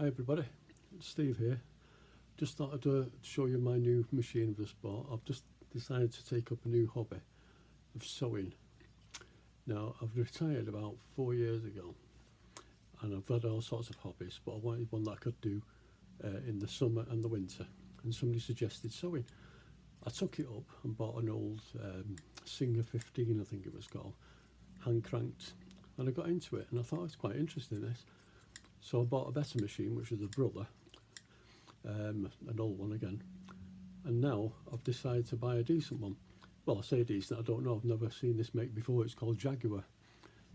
Hi everybody, it's Steve here. Just thought I'd show you my new machine I've just bought. I've just decided to take up a new hobby of sewing. Now, I've retired about 4 years ago and I've had all sorts of hobbies, but I wanted one that I could do in the summer and the winter, and somebody suggested sewing. I took it up and bought an old Singer 15, I think it was called, hand cranked, and I got into it and I thought it was quite interesting, this. So I bought a better machine, which was a brother, an old one again, and now I've decided to buy a decent one. Well, I say decent, I don't know, I've never seen this make before. It's called Jaguar,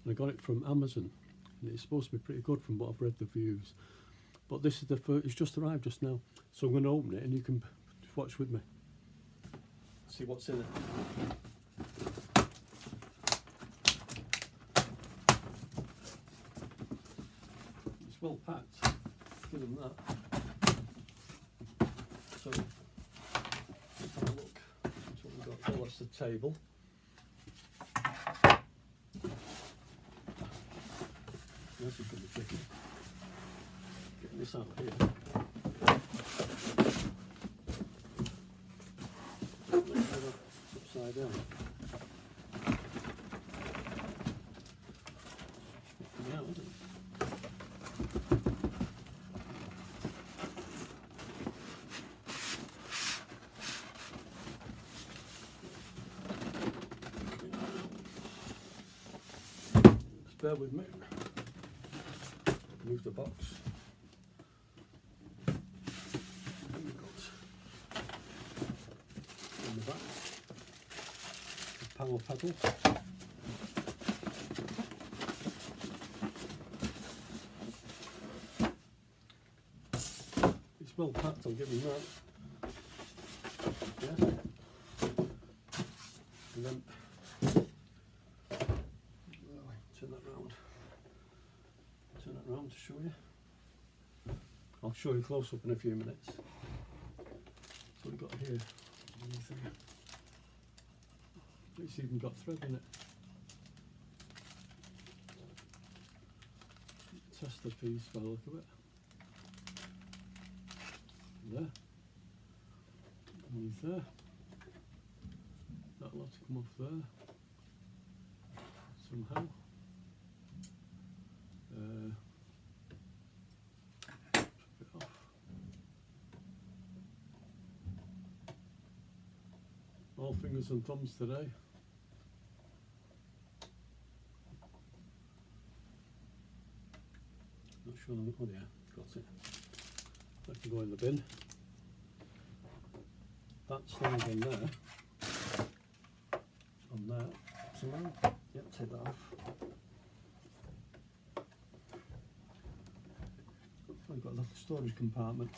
and I got it from Amazon, and it's supposed to be pretty good from what I've read the reviews. But this is the first, it's just arrived just now, so I'm going to open it and you can watch with me, see what's in it. It's well packed, give them that. So let's have a look. That's what we've got. Oh, that's the table. This is going to be tricky. Getting this out of here. Upside down. Coming out, isn't it? Just bear with me. Move the box. And we've got in the back the power pedal. It's well packed, I'll give you that. Yeah. And then turn that round. Turn it around to show you. I'll show you close up in a few minutes. So we've got here. It's even got thread in it. Test the piece by the look of it. There. Underneath there. That'll have to come off there. Somehow. Chop it off. All fingers and thumbs today. Not sure. Oh yeah, got it. That can go in the bin. That slides on there. On there. Somehow. Yep, take that off. I've got a little storage compartment,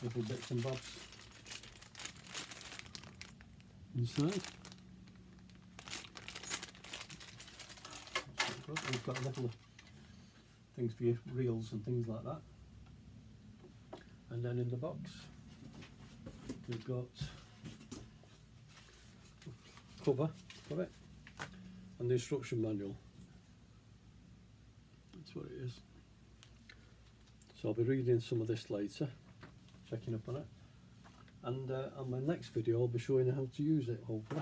little bits and bobs inside. We've got little things for your reels and things like that. And then in the box we've got cover for it and the instruction manual. That's what it is. So I'll be reading some of this later, checking up on it, and on my next video I'll be showing you how to use it, hopefully.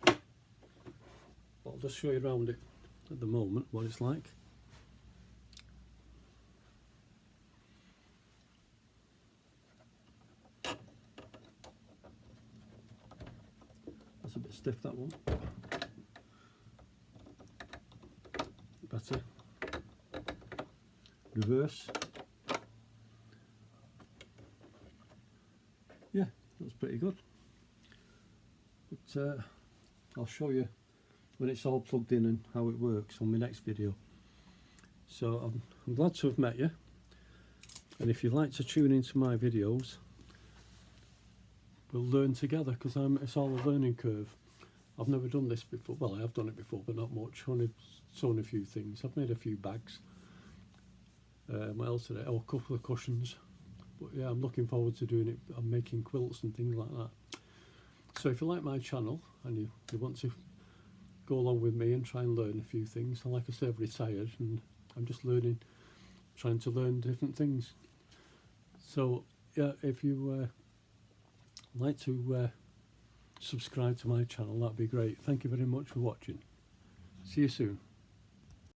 But I'll just show you around it at the moment, what it's like. That's a bit stiff, that one. Better. Reverse. Yeah, that's pretty good. But I'll show you when it's all plugged in and how it works on my next video. So I'm glad to have met you, and if you'd like to tune into my videos, we'll learn together, because it's all a learning curve. I've never done this before. Well, I have done it before, but not much. Only sewn a few things. I've made a few bags. What else today? Oh, a couple of cushions. But yeah, I'm looking forward to doing it. I'm making quilts and things like that. So if you like my channel and you want to go along with me and try and learn a few things, and like I say, I've retired and I'm just learning, trying to learn different things. So yeah, if you like to subscribe to my channel, that'd be great. Thank you very much for watching. See you soon.